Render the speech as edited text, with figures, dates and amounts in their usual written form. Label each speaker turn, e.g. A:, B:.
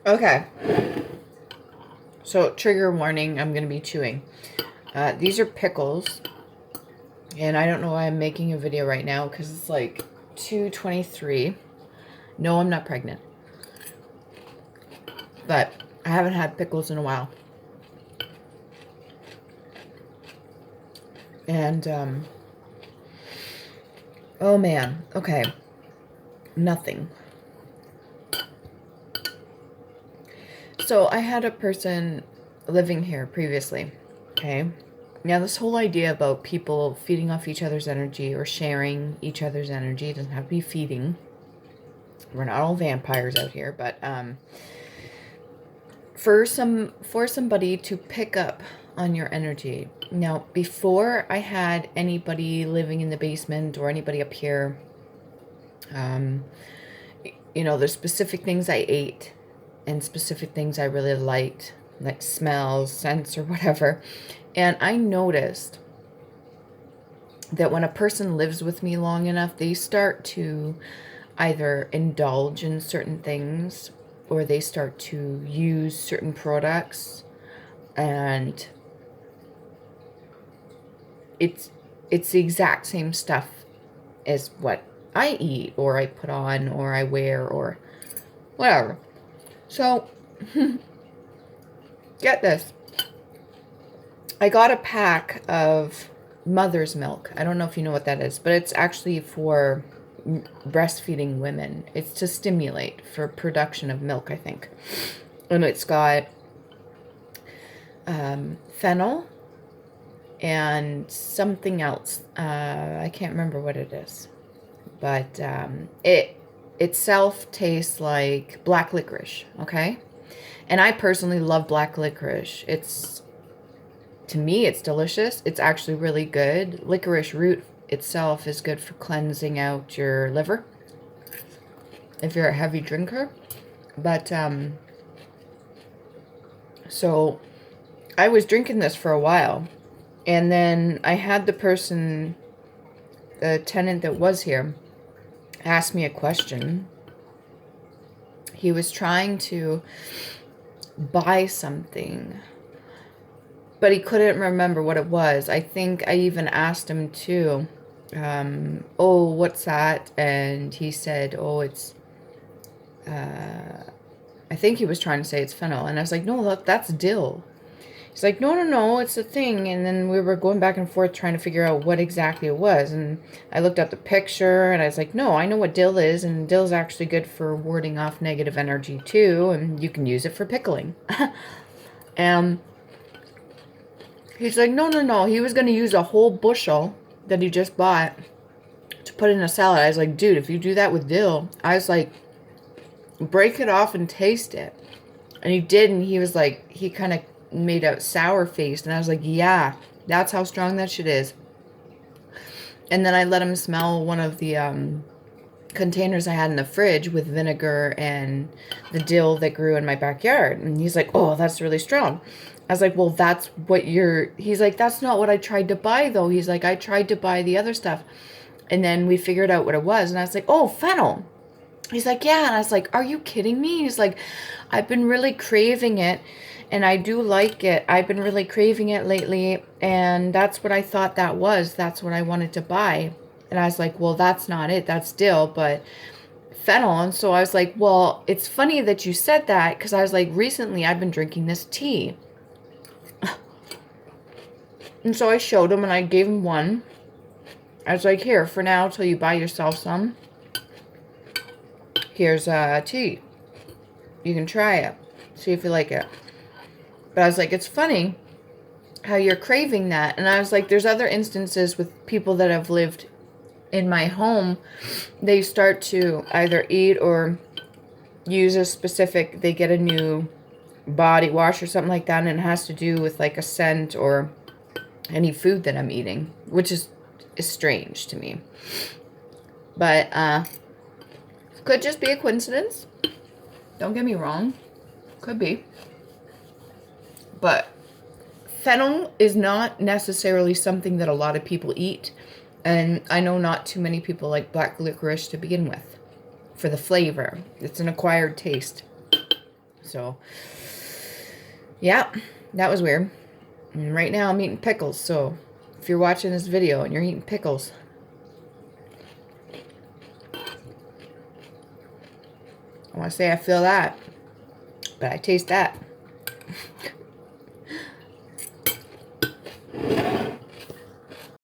A: Okay. So, trigger warning, I'm going to be chewing. These are pickles. And I don't know why I'm making a video right now because it's like 2:23. No, I'm not pregnant. But I haven't had pickles in a while. And, oh man. Okay. Nothing. So I had a person living here previously. Okay. Now, this whole idea about people feeding off each other's energy or sharing each other's energy, it doesn't have to be feeding. We're not all vampires out here, but for somebody to pick up on your energy. Now, before I had anybody living in the basement or anybody up here, you know, there's specific things I ate and specific things I really liked, like smells, scents, or whatever. And I noticed that when a person lives with me long enough, they start to either indulge in certain things or they start to use certain products, and it's the exact same stuff as what I eat or I put on or I wear or whatever. So get this. I got a pack of mother's milk. I don't know if you know what that is, but it's actually for breastfeeding women. It's to stimulate for production of milk, I think. And it's got FENNEL and something else. I can't remember what it is. But it itself tastes like black licorice, okay? And I personally love black licorice. To me, it's delicious. It's actually really good. Licorice root itself is good for cleansing out your liver if you're a heavy drinker. But, so I was drinking this for a while. And then I had the person, the tenant that was here, ask me a question. He was trying to buy something, but he couldn't remember what it was. I think I even asked him too, oh, what's that? And he said, oh, it's, I think he was trying to say it's FENNEL. And I was like, no, look, that's DILL. He's like, no, it's a thing. And then we were going back and forth trying to figure out what exactly it was. And I looked at the picture and I was like, no, I know what DILL is. And DILL is actually good for warding off negative energy too. And you can use it for pickling. And he's like, no. He was going to use a whole bushel that he just bought to put in a salad. I was like, dude, if you do that with DILL, I was like, break it off and taste it. And he did. And he was like, he kind of made a sour face, and I was like, yeah, that's how strong that shit is. And then I let him smell one of the containers I had in the fridge with vinegar and the dill that grew in my backyard, and he's like, oh, that's really strong. I was like, well, that's what he's like, that's not what I tried to buy though. He's like, I tried to buy the other stuff. And then we figured out what it was, and I was like, oh, FENNEL. He's like, yeah. And I was like, are you kidding me? He's like, I've been really craving it. And I do like it. I've been really craving it lately. And that's what I thought that was. That's what I wanted to buy. And I was like, well, that's not it. That's DILL, but FENNEL. And so I was like, well, it's funny that you said that. Because I was like, recently I've been drinking this tea. And so I showed him and I gave him one. I was like, here, for now, till you buy yourself some. Here's tea. You can try it. See if you like it. But I was like, it's funny how you're craving that. And I was like, there's other instances with people that have lived in my home. They start to either eat or use a specific, they get a new body wash or something like that. And it has to do with like a scent or any food that I'm eating, which is strange to me. But could just be a coincidence. Don't get me wrong. Could be. But FENNEL is not necessarily something that a lot of people eat. And I know not too many people like black licorice to begin with. for the flavor. It's an acquired taste. So, yeah, that was weird. And right now I'm eating pickles, so if you're watching this video and you're eating pickles, I want to say I feel that, but I taste that.